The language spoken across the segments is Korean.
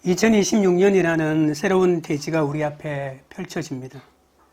2026년이라는 새로운 대지가 우리 앞에 펼쳐집니다.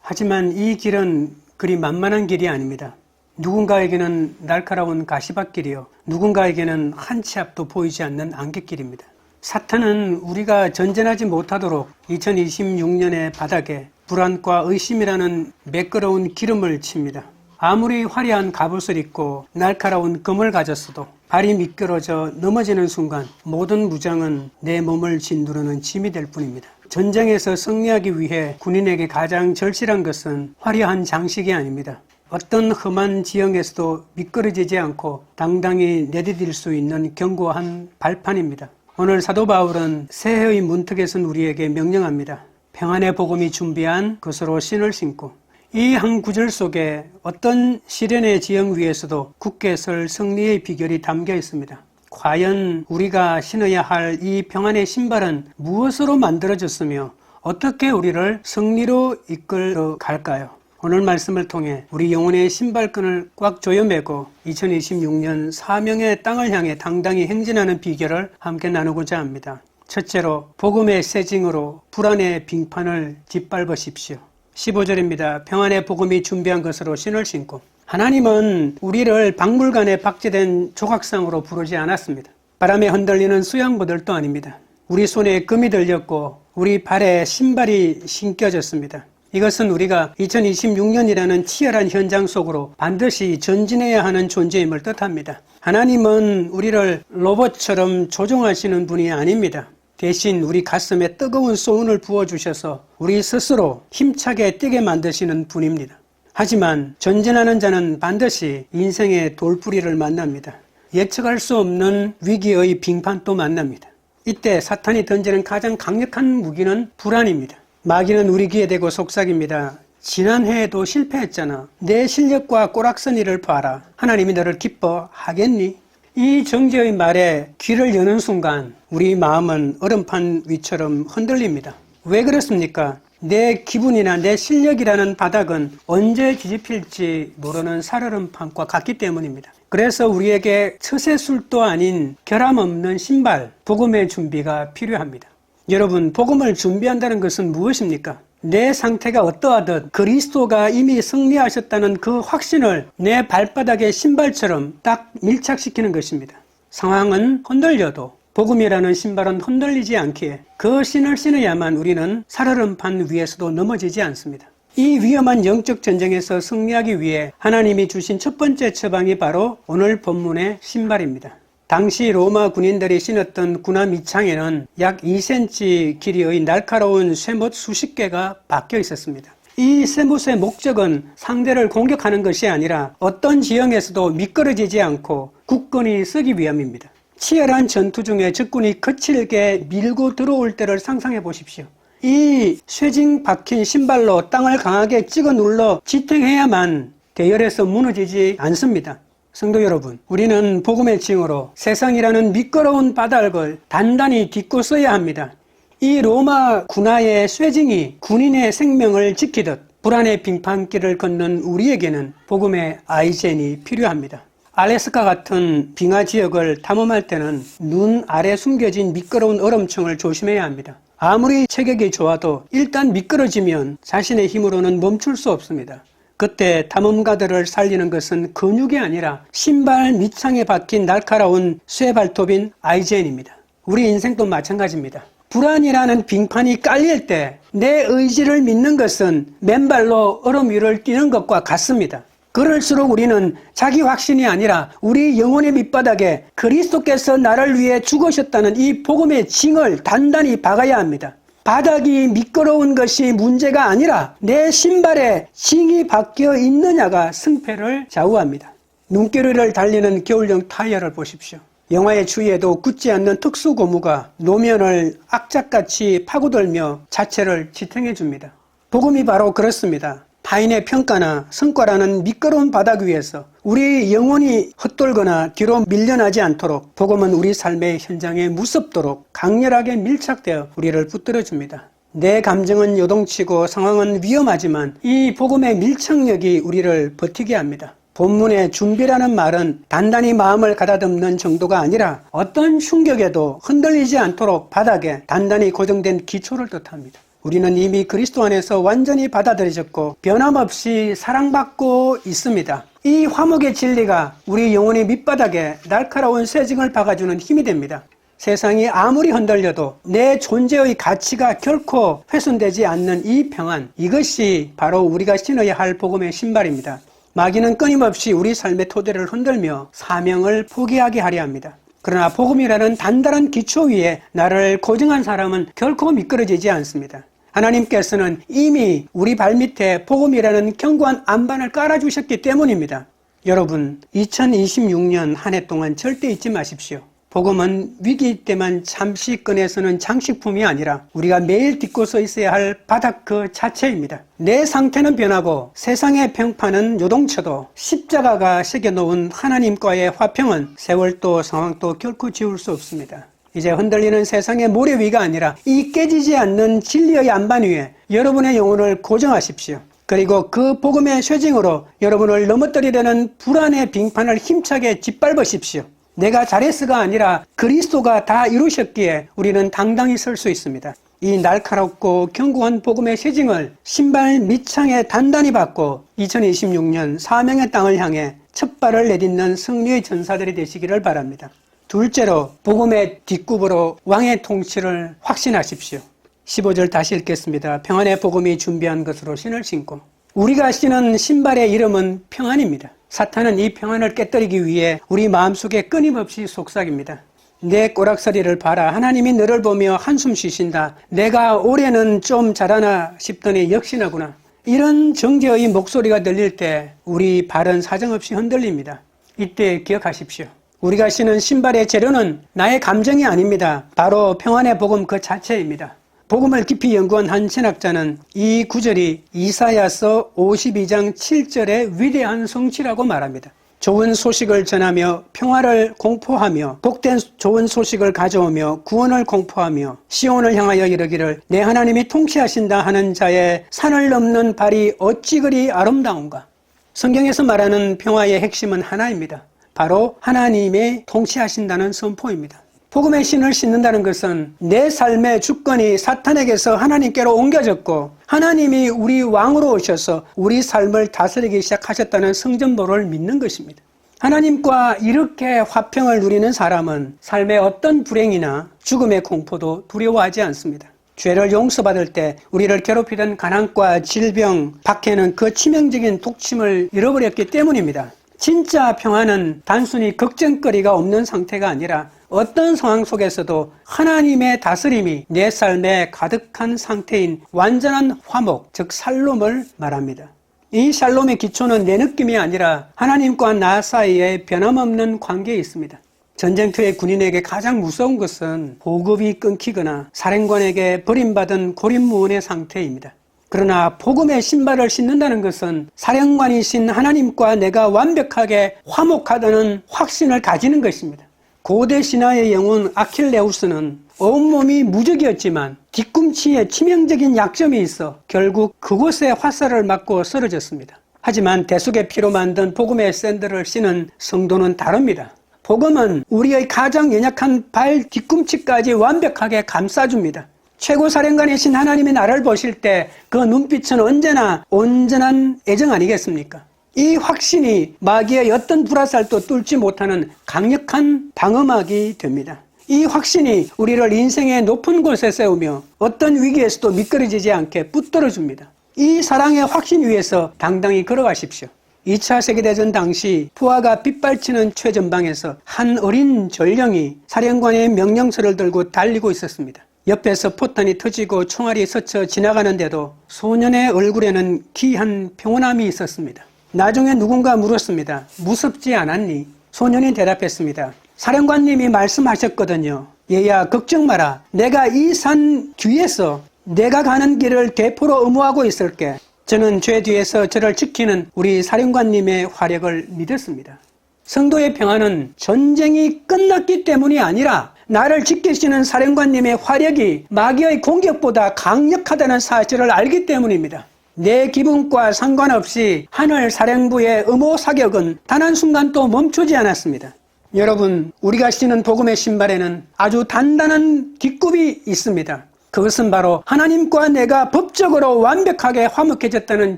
하지만 이 길은 그리 만만한 길이 아닙니다. 누군가에게는 날카로운 가시밭길이요, 누군가에게는 한 치 앞도 보이지 않는 안갯길입니다. 사탄은 우리가 전진하지 못하도록 2026년의 바닥에 불안과 의심이라는 매끄러운 기름을 칩니다. 아무리 화려한 갑옷을 입고 날카로운 검을 가졌어도 발이 미끄러져 넘어지는 순간 모든 무장은 내 몸을 짓누르는 짐이 될 뿐입니다. 전쟁에서 승리하기 위해 군인에게 가장 절실한 것은 화려한 장식이 아닙니다. 어떤 험한 지형에서도 미끄러지지 않고 당당히 내디딜 수 있는 견고한 발판입니다. 오늘 사도 바울은 새해의 문턱에 선 우리에게 명령합니다. 평안의 복음이 준비한 것으로 신을 신고, 이 한 구절 속에 어떤 시련의 지형 위에서도 굳게 설 승리의 비결이 담겨 있습니다. 과연 우리가 신어야 할 이 평안의 신발은 무엇으로 만들어졌으며 어떻게 우리를 승리로 이끌어 갈까요? 오늘 말씀을 통해 우리 영혼의 신발끈을 꽉 조여매고 2026년 사명의 땅을 향해 당당히 행진하는 비결을 함께 나누고자 합니다. 첫째로 복음의 세징으로 불안의 빙판을 짓밟으십시오. 15절입니다. 평안의 복음이 준비한 것으로 신을 신고. 하나님은 우리를 박물관에 박제된 조각상으로 부르지 않았습니다. 바람에 흔들리는 수양보들도 아닙니다. 우리 손에 금이 들렸고 우리 발에 신발이 신겨졌습니다. 이것은 우리가 2026년이라는 치열한 현장 속으로 반드시 전진해야 하는 존재임을 뜻합니다. 하나님은 우리를 로봇처럼 조종하시는 분이 아닙니다. 대신 우리 가슴에 뜨거운 소운을 부어주셔서 우리 스스로 힘차게 뛰게 만드시는 분입니다. 하지만 전진하는 자는 반드시 인생의 돌부리를 만납니다. 예측할 수 없는 위기의 빙판도 만납니다. 이때 사탄이 던지는 가장 강력한 무기는 불안입니다. 마귀는 우리 귀에 대고 속삭입니다. 지난해에도 실패했잖아. 내 실력과 꼬락서니를 봐라. 하나님이 너를 기뻐하겠니? 이 정죄의 말에 귀를 여는 순간 우리 마음은 얼음판 위처럼 흔들립니다. 왜 그렇습니까? 내 기분이나 내 실력이라는 바닥은 언제 뒤집힐지 모르는 살얼음판과 같기 때문입니다. 그래서 우리에게 처세술도 아닌 결함 없는 신발, 복음의 준비가 필요합니다. 여러분, 복음을 준비한다는 것은 무엇입니까? 내 상태가 어떠하든 그리스도가 이미 승리하셨다는 그 확신을 내 발바닥의 신발처럼 딱 밀착시키는 것입니다. 상황은 흔들려도 복음이라는 신발은 흔들리지 않기에 그 신을 신어야만 우리는 살얼음판 위에서도 넘어지지 않습니다. 이 위험한 영적 전쟁에서 승리하기 위해 하나님이 주신 첫 번째 처방이 바로 오늘 본문의 신발입니다. 당시 로마 군인들이 신었던 군화 밑창에는 약 2cm 길이의 날카로운 쇠못 수십 개가 박혀 있었습니다. 이 쇠못의 목적은 상대를 공격하는 것이 아니라 어떤 지형에서도 미끄러지지 않고 굳건히 서기 위함입니다. 치열한 전투 중에 적군이 거칠게 밀고 들어올 때를 상상해 보십시오. 이 쇠징 박힌 신발로 땅을 강하게 찍어 눌러 지탱해야만 대열에서 무너지지 않습니다. 성도 여러분, 우리는 복음의 징으로 세상이라는 미끄러운 바닥을 단단히 딛고 서야 합니다. 이 로마 군화의 쇠징이 군인의 생명을 지키듯 불안의 빙판길을 걷는 우리에게는 복음의 아이젠이 필요합니다. 알래스카 같은 빙하 지역을 탐험할 때는 눈 아래 숨겨진 미끄러운 얼음층을 조심해야 합니다. 아무리 체격이 좋아도 일단 미끄러지면 자신의 힘으로는 멈출 수 없습니다. 그때 탐험가들을 살리는 것은 근육이 아니라 신발 밑창에 박힌 날카로운 쇠발톱인 아이젠입니다. 우리 인생도 마찬가지입니다. 불안이라는 빙판이 깔릴 때 내 의지를 믿는 것은 맨발로 얼음 위를 뛰는 것과 같습니다. 그럴수록 우리는 자기 확신이 아니라 우리 영혼의 밑바닥에 그리스도께서 나를 위해 죽으셨다는 이 복음의 징을 단단히 박아야 합니다. 바닥이 미끄러운 것이 문제가 아니라 내 신발에 징이 박혀 있느냐가 승패를 좌우합니다. 눈길을 달리는 겨울용 타이어를 보십시오. 영하의 추위에도 굳지 않는 특수 고무가 노면을 악착같이 파고들며 자체를 지탱해 줍니다. 복음이 바로 그렇습니다. 타인의 평가나 성과라는 미끄러운 바닥 위에서 우리 영혼이 헛돌거나 뒤로 밀려나지 않도록 복음은 우리 삶의 현장에 무섭도록 강렬하게 밀착되어 우리를 붙들어 줍니다. 내 감정은 요동치고 상황은 위험하지만 이 복음의 밀착력이 우리를 버티게 합니다. 본문의 준비라는 말은 단단히 마음을 가다듬는 정도가 아니라 어떤 충격에도 흔들리지 않도록 바닥에 단단히 고정된 기초를 뜻합니다. 우리는 이미 그리스도 안에서 완전히 받아들여졌고 변함없이 사랑받고 있습니다. 이 화목의 진리가 우리 영혼의 밑바닥에 날카로운 쇠징을 박아주는 힘이 됩니다. 세상이 아무리 흔들려도 내 존재의 가치가 결코 훼손되지 않는 이 평안, 이것이 바로 우리가 신어야 할 복음의 신발입니다. 마귀는 끊임없이 우리 삶의 토대를 흔들며 사명을 포기하게 하려 합니다. 그러나 복음이라는 단단한 기초 위에 나를 고정한 사람은 결코 미끄러지지 않습니다. 하나님께서는 이미 우리 발밑에 복음이라는 견고한 안반을 깔아주셨기 때문입니다. 여러분, 2026년 한 해 동안 절대 잊지 마십시오. 복음은 위기 때만 잠시 꺼내서는 장식품이 아니라 우리가 매일 딛고 서 있어야 할 바닥 그 자체입니다. 내 상태는 변하고 세상의 평판은 요동쳐도 십자가가 새겨놓은 하나님과의 화평은 세월도 상황도 결코 지울 수 없습니다. 이제 흔들리는 세상의 모래 위가 아니라 이 깨지지 않는 진리의 안반 위에 여러분의 영혼을 고정하십시오. 그리고 그 복음의 쇠징으로 여러분을 넘어뜨리려는 불안의 빙판을 힘차게 짓밟으십시오. 내가 잘했어가 아니라 그리스도가 다 이루셨기에 우리는 당당히 설 수 있습니다. 이 날카롭고 견고한 복음의 쇠징을 신발 밑창에 단단히 받고 2026년 사명의 땅을 향해 첫 발을 내딛는 승리의 전사들이 되시기를 바랍니다. 둘째로 복음의 뒷굽으로 왕의 통치를 확신하십시오. 15절 다시 읽겠습니다. 평안의 복음이 준비한 것으로 신을 신고. 우리가 신은 신발의 이름은 평안입니다. 사탄은 이 평안을 깨뜨리기 위해 우리 마음속에 끊임없이 속삭입니다. 내 꼬락서리를 봐라. 하나님이 너를 보며 한숨 쉬신다. 내가 올해는 좀 잘하나 싶더니 역시나구나. 이런 정죄의 목소리가 들릴 때 우리 발은 사정없이 흔들립니다. 이때 기억하십시오. 우리가 신은 신발의 재료는 나의 감정이 아닙니다. 바로 평안의 복음 그 자체입니다. 복음을 깊이 연구한 한 신학자는 이 구절이 이사야서 52장 7절의 위대한 성취라고 말합니다. 좋은 소식을 전하며 평화를 공포하며 복된 좋은 소식을 가져오며 구원을 공포하며 시온을 향하여 이르기를 내 하나님이 통치하신다 하는 자의 산을 넘는 발이 어찌 그리 아름다운가. 성경에서 말하는 평화의 핵심은 하나입니다. 바로 하나님이 통치하신다는 선포입니다. 복음의 신을 신는다는 것은 내 삶의 주권이 사탄에게서 하나님께로 옮겨졌고 하나님이 우리 왕으로 오셔서 우리 삶을 다스리기 시작하셨다는 성전보를 믿는 것입니다. 하나님과 이렇게 화평을 누리는 사람은 삶의 어떤 불행이나 죽음의 공포도 두려워하지 않습니다. 죄를 용서받을 때 우리를 괴롭히던 가난과 질병, 박해는 그 치명적인 독침을 잃어버렸기 때문입니다. 진짜 평안은 단순히 걱정거리가 없는 상태가 아니라 어떤 상황 속에서도 하나님의 다스림이 내 삶에 가득한 상태인 완전한 화목, 즉 샬롬을 말합니다. 이 샬롬의 기초는 내 느낌이 아니라 하나님과 나 사이에 변함없는 관계에 있습니다. 전쟁터의 군인에게 가장 무서운 것은 보급이 끊기거나 사령관에게 버림받은 고립무원의 상태입니다. 그러나 복음의 신발을 신는다는 것은 사령관이신 하나님과 내가 완벽하게 화목하다는 확신을 가지는 것입니다. 고대 신화의 영웅 아킬레우스는 온몸이 무적이었지만 뒤꿈치에 치명적인 약점이 있어 결국 그곳에 화살을 맞고 쓰러졌습니다. 하지만 대속의 피로 만든 복음의 샌들을 신은 성도는 다릅니다. 복음은 우리의 가장 연약한 발 뒤꿈치까지 완벽하게 감싸줍니다. 최고 사령관이신 하나님이 나를 보실 때 그 눈빛은 언제나 온전한 애정 아니겠습니까? 이 확신이 마귀의 어떤 불화살도 뚫지 못하는 강력한 방어막이 됩니다. 이 확신이 우리를 인생의 높은 곳에 세우며 어떤 위기에서도 미끄러지지 않게 붙들어줍니다. 이 사랑의 확신 위에서 당당히 걸어가십시오. 2차 세계대전 당시 부하가 빗발치는 최전방에서 한 어린 전령이 사령관의 명령서를 들고 달리고 있었습니다. 옆에서 포탄이 터지고 총알이 스쳐 지나가는데도 소년의 얼굴에는 귀한 평온함이 있었습니다. 나중에 누군가 물었습니다. 무섭지 않았니? 소년이 대답했습니다. 사령관님이 말씀하셨거든요. 얘야 걱정 마라. 내가 이 산 뒤에서 내가 가는 길을 대포로 엄호하고 있을게. 저는 죄 뒤에서 저를 지키는 우리 사령관님의 화력을 믿었습니다. 성도의 평안은 전쟁이 끝났기 때문이 아니라 나를 지키시는 사령관님의 화력이 마귀의 공격보다 강력하다는 사실을 알기 때문입니다. 내 기분과 상관없이 하늘 사령부의 음호 사격은 단 한순간도 멈추지 않았습니다. 여러분, 우리가 신은 복음의 신발에는 아주 단단한 뒷굽이 있습니다. 그것은 바로 하나님과 내가 법적으로 완벽하게 화목해졌다는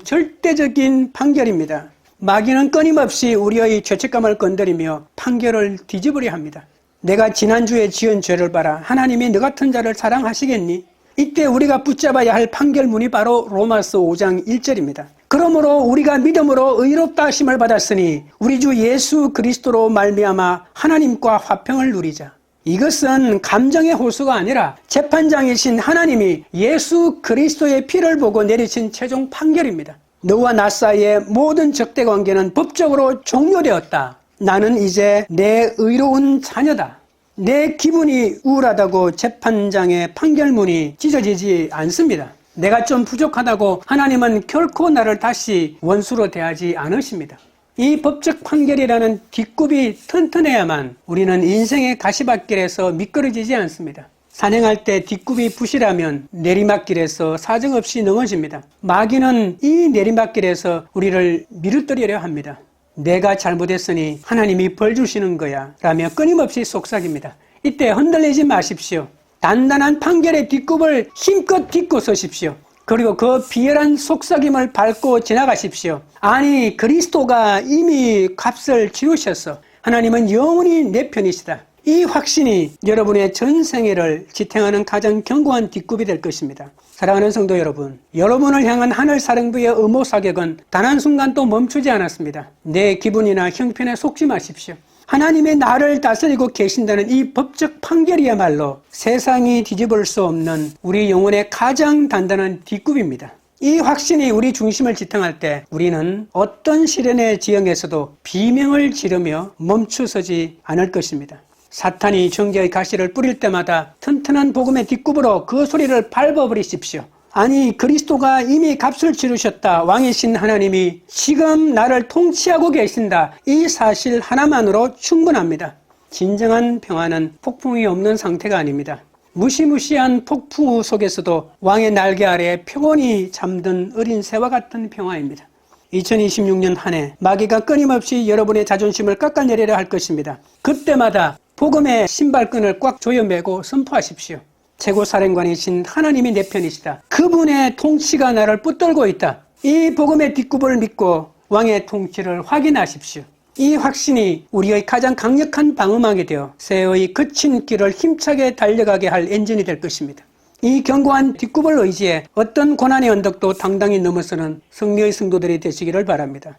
절대적인 판결입니다. 마귀는 끊임없이 우리의 죄책감을 건드리며 판결을 뒤집으려 합니다. 내가 지난주에 지은 죄를 봐라. 하나님이 너 같은 자를 사랑하시겠니? 이때 우리가 붙잡아야 할 판결문이 바로 로마서 5장 1절입니다. 그러므로 우리가 믿음으로 의롭다 하심을 받았으니 우리 주 예수 그리스도로 말미암아 하나님과 화평을 누리자. 이것은 감정의 호소가 아니라 재판장이신 하나님이 예수 그리스도의 피를 보고 내리신 최종 판결입니다. 너와 나 사이의 모든 적대 관계는 법적으로 종료되었다. 나는 이제 내 의로운 자녀다. 내 기분이 우울하다고 재판장의 판결문이 찢어지지 않습니다. 내가 좀 부족하다고 하나님은 결코 나를 다시 원수로 대하지 않으십니다. 이 법적 판결이라는 뒷굽이 튼튼해야만 우리는 인생의 가시밭길에서 미끄러지지 않습니다. 산행할 때 뒷굽이 부실하면 내리막길에서 사정없이 넘어집니다. 마귀는 이 내리막길에서 우리를 미루뜨리려 합니다. 내가 잘못했으니 하나님이 벌 주시는 거야 라며 끊임없이 속삭입니다. 이때 흔들리지 마십시오. 단단한 판결의 뒷굽을 힘껏 딛고 서십시오. 그리고 그 비열한 속삭임을 밟고 지나가십시오. 아니, 그리스도가 이미 값을 치르셨어. 하나님은 영원히 내 편이시다. 이 확신이 여러분의 전생애를 지탱하는 가장 견고한 뒷굽이 될 것입니다. 사랑하는 성도 여러분, 여러분을 향한 하늘 사령부의 음호 사격은 단 한순간도 멈추지 않았습니다. 내 기분이나 형편에 속지 마십시오. 하나님의 나를 다스리고 계신다는 이 법적 판결이야말로 세상이 뒤집을 수 없는 우리 영혼의 가장 단단한 뒷굽입니다. 이 확신이 우리 중심을 지탱할 때 우리는 어떤 시련의 지형에서도 비명을 지르며 멈추서지 않을 것입니다. 사탄이 정죄의 가시를 뿌릴 때마다 튼튼한 복음의 뒷굽으로 그 소리를 밟아버리십시오. 아니, 그리스도가 이미 값을 치르셨다. 왕이신 하나님이 지금 나를 통치하고 계신다. 이 사실 하나만으로 충분합니다. 진정한 평화는 폭풍이 없는 상태가 아닙니다. 무시무시한 폭풍우 속에서도 왕의 날개 아래 평온히 잠든 어린 새와 같은 평화입니다. 2026년 한 해 마귀가 끊임없이 여러분의 자존심을 깎아내리려 할 것입니다. 그때마다 복음의 신발끈을 꽉 조여매고 선포하십시오. 최고사령관이신 하나님이 내 편이시다. 그분의 통치가 나를 붙들고 있다. 이 복음의 뒷굽을 믿고 왕의 통치를 확인하십시오. 이 확신이 우리의 가장 강력한 방어막이 되어 새해의 거친 길을 힘차게 달려가게 할 엔진이 될 것입니다. 이 견고한 뒷굽을 의지해 어떤 고난의 언덕도 당당히 넘어서는 승리의 성도들이 되시기를 바랍니다.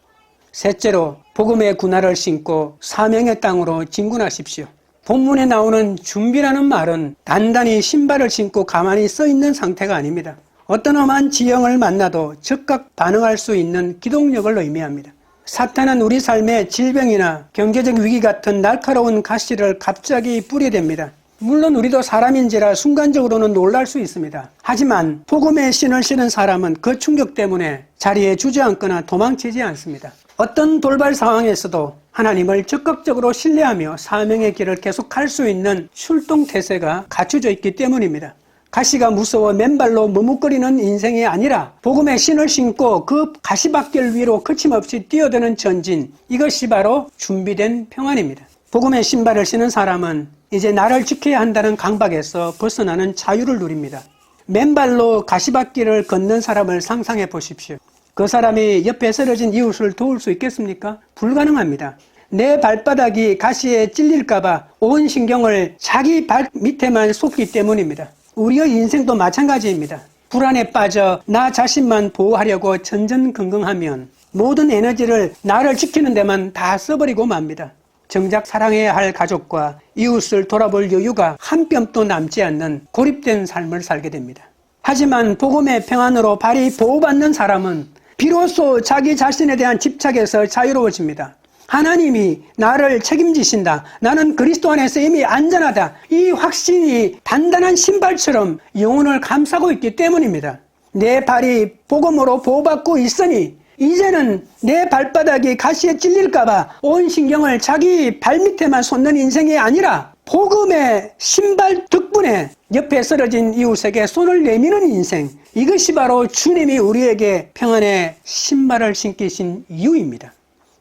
셋째로, 복음의 군화를 신고 사명의 땅으로 진군하십시오. 본문에 나오는 준비라는 말은 단단히 신발을 신고 가만히 서 있는 상태가 아닙니다. 어떤 험한 지형을 만나도 즉각 반응할 수 있는 기동력을 의미합니다. 사탄은 우리 삶에 질병이나 경제적 위기 같은 날카로운 가시를 갑자기 뿌리댑니다. 물론 우리도 사람인지라 순간적으로는 놀랄 수 있습니다. 하지만 복음의 신을 신은 사람은 그 충격 때문에 자리에 주저앉거나 도망치지 않습니다. 어떤 돌발 상황에서도 하나님을 적극적으로 신뢰하며 사명의 길을 계속할 수 있는 출동 태세가 갖춰져 있기 때문입니다. 가시가 무서워 맨발로 머뭇거리는 인생이 아니라 복음의 신을 신고 그 가시밭길 위로 거침없이 뛰어드는 전진, 이것이 바로 준비된 평안입니다. 복음의 신발을 신은 사람은 이제 나를 지켜야 한다는 강박에서 벗어나는 자유를 누립니다. 맨발로 가시밭길을 걷는 사람을 상상해 보십시오. 그 사람이 옆에 쓰러진 이웃을 도울 수 있겠습니까? 불가능합니다. 내 발바닥이 가시에 찔릴까봐 온 신경을 자기 발 밑에만 쏟기 때문입니다. 우리의 인생도 마찬가지입니다. 불안에 빠져 나 자신만 보호하려고 전전긍긍하면 모든 에너지를 나를 지키는 데만 다 써버리고 맙니다. 정작 사랑해야 할 가족과 이웃을 돌아볼 여유가 한 뼘도 남지 않는 고립된 삶을 살게 됩니다. 하지만 복음의 평안으로 발이 보호받는 사람은 비로소 자기 자신에 대한 집착에서 자유로워집니다. 하나님이 나를 책임지신다. 나는 그리스도 안에서 이미 안전하다. 이 확신이 단단한 신발처럼 영혼을 감싸고 있기 때문입니다. 내 발이 복음으로 보호받고 있으니 이제는 내 발바닥이 가시에 찔릴까봐 온 신경을 자기 발밑에만 쏟는 인생이 아니라 복음의 신발 덕분에 옆에 쓰러진 이웃에게 손을 내미는 인생, 이것이 바로 주님이 우리에게 평안의 신발을 신기신 이유입니다.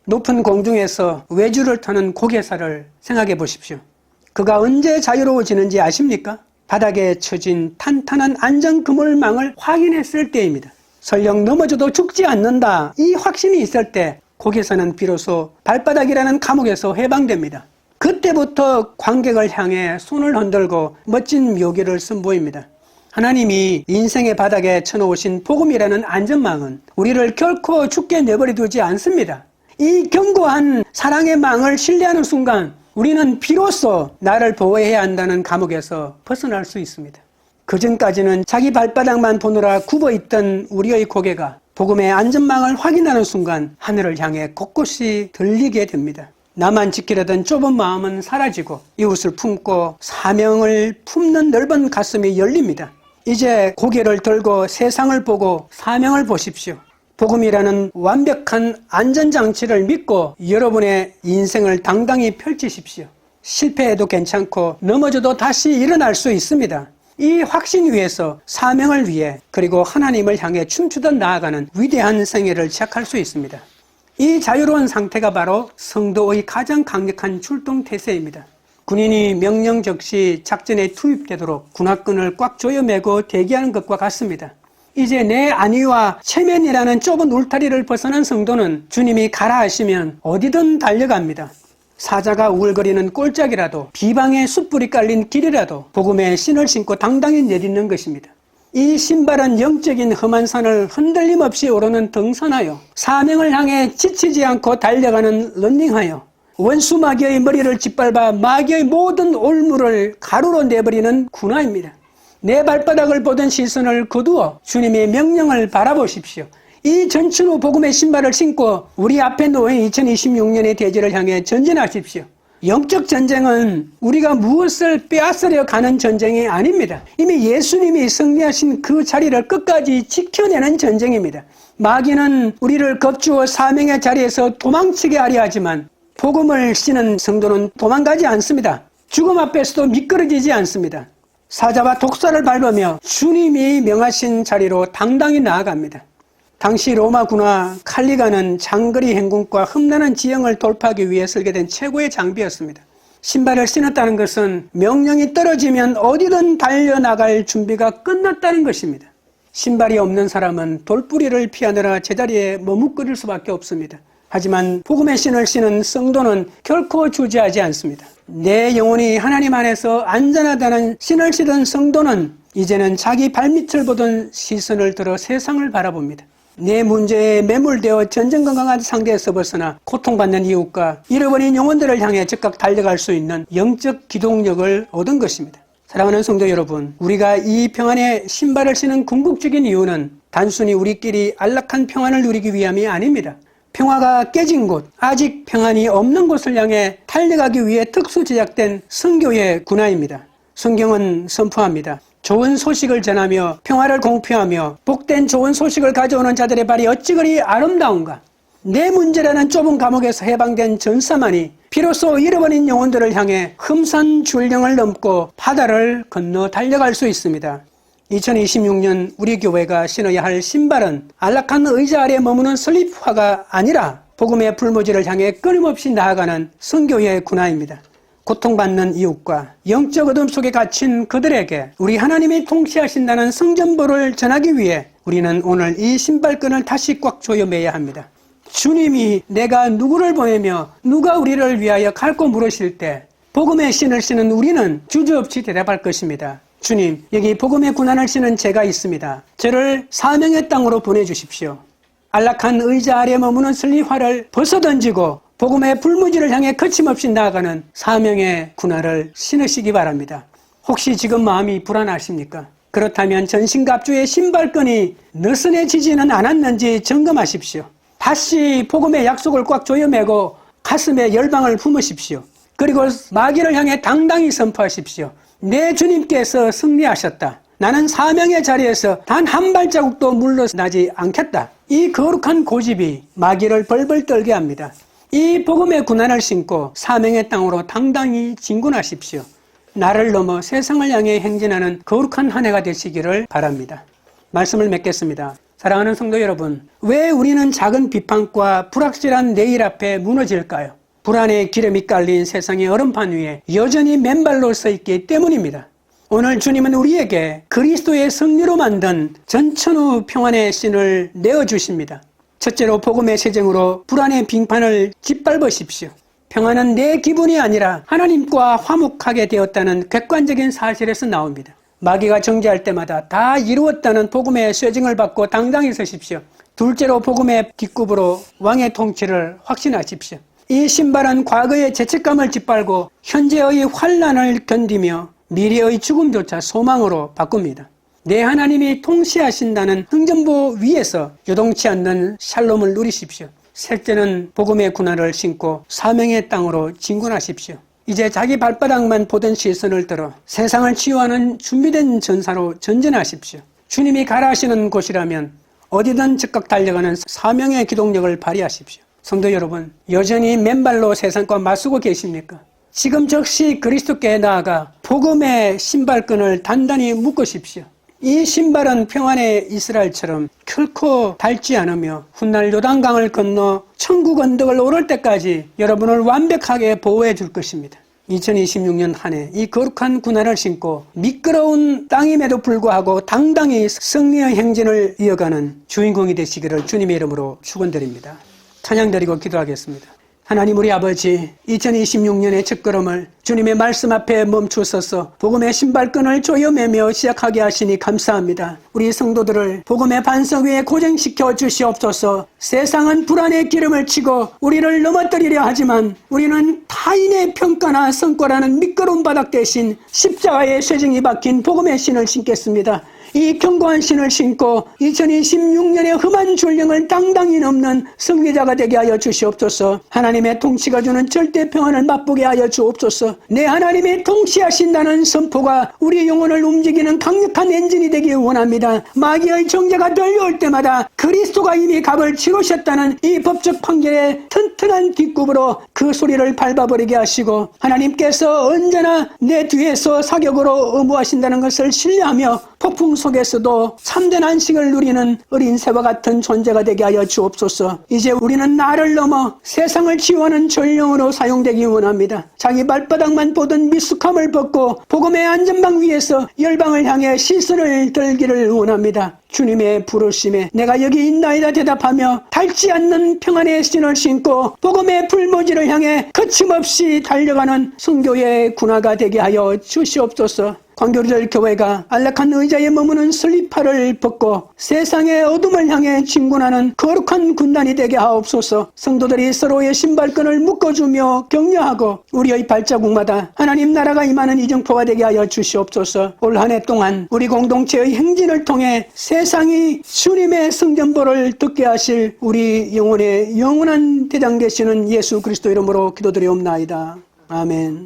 높은 공중에서 외주를 타는 고개사를 생각해 보십시오. 그가 언제 자유로워지는지 아십니까? 바닥에 쳐진 탄탄한 안전 그물망을 확인했을 때입니다. 설령 넘어져도 죽지 않는다, 이 확신이 있을 때 고개사는 비로소 발바닥이라는 감옥에서 해방됩니다. 그때부터 관객을 향해 손을 흔들고 멋진 묘기를 선보입니다. 하나님이 인생의 바닥에 쳐놓으신 복음이라는 안전망은 우리를 결코 죽게 내버려두지 않습니다. 이 견고한 사랑의 망을 신뢰하는 순간 우리는 비로소 나를 보호해야 한다는 감옥에서 벗어날 수 있습니다. 그전까지는 자기 발바닥만 보느라 굽어있던 우리의 고개가 복음의 안전망을 확인하는 순간 하늘을 향해 곳곳이 들리게 됩니다. 나만 지키려던 좁은 마음은 사라지고 이웃을 품고 사명을 품는 넓은 가슴이 열립니다. 이제 고개를 들고 세상을 보고 사명을 보십시오. 복음이라는 완벽한 안전장치를 믿고 여러분의 인생을 당당히 펼치십시오. 실패해도 괜찮고 넘어져도 다시 일어날 수 있습니다. 이 확신 위에서 사명을 위해 그리고 하나님을 향해 춤추듯 나아가는 위대한 생애를 시작할 수 있습니다. 이 자유로운 상태가 바로 성도의 가장 강력한 출동태세입니다. 군인이 명령 즉시 작전에 투입되도록 군화끈을 꽉 조여매고 대기하는 것과 같습니다. 이제 내 안위와 체면이라는 좁은 울타리를 벗어난 성도는 주님이 가라 하시면 어디든 달려갑니다. 사자가 우글거리는 꼴짝이라도 비방의 숯불이 깔린 길이라도 복음의 신을 신고 당당히 내딛는 것입니다. 이 신발은 영적인 험한 산을 흔들림 없이 오르는 등산하여 사명을 향해 지치지 않고 달려가는 런닝하여 원수 마귀의 머리를 짓밟아 마귀의 모든 올무를 가루로 내버리는 군화입니다. 내 발바닥을 보던 시선을 거두어 주님의 명령을 바라보십시오. 이 전춘후 복음의 신발을 신고 우리 앞에 놓인 2026년의 대지를 향해 전진하십시오. 영적 전쟁은 우리가 무엇을 빼앗으려 가는 전쟁이 아닙니다. 이미 예수님이 승리하신 그 자리를 끝까지 지켜내는 전쟁입니다. 마귀는 우리를 겁주어 사명의 자리에서 도망치게 하려 하지만 복음을 신은 성도는 도망가지 않습니다. 죽음 앞에서도 미끄러지지 않습니다. 사자와 독사를 밟으며 주님이 명하신 자리로 당당히 나아갑니다. 당시 로마 군화 칼리가는 장거리 행군과 험난한 지형을 돌파하기 위해 설계된 최고의 장비였습니다. 신발을 신었다는 것은 명령이 떨어지면 어디든 달려나갈 준비가 끝났다는 것입니다. 신발이 없는 사람은 돌뿌리를 피하느라 제자리에 머뭇거릴 수밖에 없습니다. 하지만 복음의 신을 신은 성도는 결코 주저하지 않습니다. 내 영혼이 하나님 안에서 안전하다는 신을 신은 성도는 이제는 자기 발밑을 보던 시선을 들어 세상을 바라봅니다. 내 문제에 매몰되어 전전긍긍한 상태에서 벗어나 고통받는 이웃과 잃어버린 영혼들을 향해 즉각 달려갈 수 있는 영적 기동력을 얻은 것입니다. 사랑하는 성도 여러분, 우리가 이 평안의 신발을 신은 궁극적인 이유는 단순히 우리끼리 안락한 평안을 누리기 위함이 아닙니다. 평화가 깨진 곳, 아직 평안이 없는 곳을 향해 달려가기 위해 특수 제작된 선교의 군화입니다. 성경은 선포합니다. 좋은 소식을 전하며 평화를 공표하며 복된 좋은 소식을 가져오는 자들의 발이 어찌 그리 아름다운가. 내 문제라는 좁은 감옥에서 해방된 전사만이 비로소 잃어버린 영혼들을 향해 흠산 줄령을 넘고 바다를 건너 달려갈 수 있습니다. 2026년 우리 교회가 신어야 할 신발은 안락한 의자 아래 머무는 슬립화가 아니라 복음의 풀무지를 향해 끊임없이 나아가는 선교의 군화입니다. 고통받는 이웃과 영적 어둠 속에 갇힌 그들에게 우리 하나님이 통치하신다는 성전보를 전하기 위해 우리는 오늘 이 신발끈을 다시 꽉 조여매야 합니다. 주님이 내가 누구를 보내며 누가 우리를 위하여 갈고 물으실 때 복음의 신을 신은 우리는 주저없이 대답할 것입니다. 주님, 여기 복음의 군환을 신은 제가 있습니다. 저를 사명의 땅으로 보내주십시오. 안락한 의자 아래 머무는 슬리화를 벗어던지고 복음의 불무지를 향해 거침없이 나아가는 사명의 군화를 신으시기 바랍니다. 혹시 지금 마음이 불안하십니까? 그렇다면 전신갑주의 신발끈이 느슨해지지는 않았는지 점검하십시오. 다시 복음의 약속을 꽉 조여매고 가슴에 열방을 품으십시오. 그리고 마귀를 향해 당당히 선포하십시오. 내 주님께서 승리하셨다. 나는 사명의 자리에서 단 한 발자국도 물러나지 않겠다. 이 거룩한 고집이 마귀를 벌벌 떨게 합니다. 이 복음의 군환을 신고 사명의 땅으로 당당히 진군하십시오. 나를 넘어 세상을 향해 행진하는 거룩한 한 해가 되시기를 바랍니다. 말씀을 맺겠습니다. 사랑하는 성도 여러분, 왜 우리는 작은 비판과 불확실한 내일 앞에 무너질까요? 불안의 기름이 깔린 세상의 얼음판 위에 여전히 맨발로 서 있기 때문입니다. 오늘 주님은 우리에게 그리스도의 승리로 만든 전천후 평안의 신을 내어주십니다. 첫째로 복음의 세정으로 불안의 빙판을 짓밟으십시오. 평안은 내 기분이 아니라 하나님과 화목하게 되었다는 객관적인 사실에서 나옵니다. 마귀가 정죄할 때마다 다 이루었다는 복음의 쇠증을 받고 당당히 서십시오. 둘째로 복음의 뒷굽으로 왕의 통치를 확신하십시오. 이 신발은 과거의 죄책감을 짓밟고 현재의 환난을 견디며 미래의 죽음조차 소망으로 바꿉니다. 내 하나님이 통치하신다는 흥전보 위에서 요동치 않는 샬롬을 누리십시오. 셋째는 복음의 군화를 신고 사명의 땅으로 진군하십시오. 이제 자기 발바닥만 보던 시선을 들어 세상을 치유하는 준비된 전사로 전진하십시오. 주님이 가라 하시는 곳이라면 어디든 즉각 달려가는 사명의 기동력을 발휘하십시오. 성도 여러분, 여전히 맨발로 세상과 맞서고 계십니까? 지금 즉시 그리스도께 나아가 복음의 신발끈을 단단히 묶으십시오. 이 신발은 평안의 이스라엘처럼 결코 닳지 않으며 훗날 요단강을 건너 천국 언덕을 오를 때까지 여러분을 완벽하게 보호해 줄 것입니다. 2026년 한 해 이 거룩한 군화를 신고 미끄러운 땅임에도 불구하고 당당히 승리의 행진을 이어가는 주인공이 되시기를 주님의 이름으로 축원드립니다. 찬양드리고 기도하겠습니다. 하나님 우리 아버지, 2026년의 첫걸음을 주님의 말씀 앞에 멈추소서 복음의 신발끈을 조여매며 시작하게 하시니 감사합니다. 우리 성도들을 복음의 반석 위에 고정시켜 주시옵소서. 세상은 불안의 기름을 치고 우리를 넘어뜨리려 하지만 우리는 타인의 평가나 성과라는 미끄러운 바닥 대신 십자가의 쇠증이 박힌 복음의 신을 신겠습니다. 이 견고한 신을 신고 2026년의 험한 전령을 당당히 넘는 승리자가 되게 하여 주시옵소서. 하나님의 통치가 주는 절대 평안을 맛보게 하여 주옵소서. 내 하나님의 통치하신다는 선포가 우리 영혼을 움직이는 강력한 엔진이 되길 원합니다. 마귀의 정죄가 들려올 때마다 그리스도가 이미 값을 치르셨다는 이 법적 판결의 튼튼한 뒷굽으로 그 소리를 밟아버리게 하시고 하나님께서 언제나 내 뒤에서 사격으로 의무하신다는 것을 신뢰하며 폭풍 속에서도 참된 안식을 누리는 어린 새와 같은 존재가 되게 하여 주옵소서. 이제 우리는 나를 넘어 세상을 치유하는 전령으로 사용되기 원합니다. 자기 발바닥만 보던 미숙함을 벗고 복음의 안전방 위에서 열방을 향해 시선을 들기를 원합니다. 주님의 부르심에 내가 여기 있나이다 대답하며 닳지 않는 평안의 신을 신고 복음의 불모지를 향해 거침없이 달려가는 선교의 군화가 되게 하여 주시옵소서. 광교리절 교회가 안락한 의자에 머무는 슬리퍼를 벗고 세상의 어둠을 향해 진군하는 거룩한 군단이 되게 하옵소서. 성도들이 서로의 신발끈을 묶어주며 격려하고 우리의 발자국마다 하나님 나라가 임하는 이정표가 되게 하여 주시옵소서. 올 한 해 동안 우리 공동체의 행진을 통해 세상이 주님의 성전보를 듣게 하실 우리 영혼의 영원한 대장 되시는 예수 그리스도 이름으로 기도드리옵나이다. 아멘.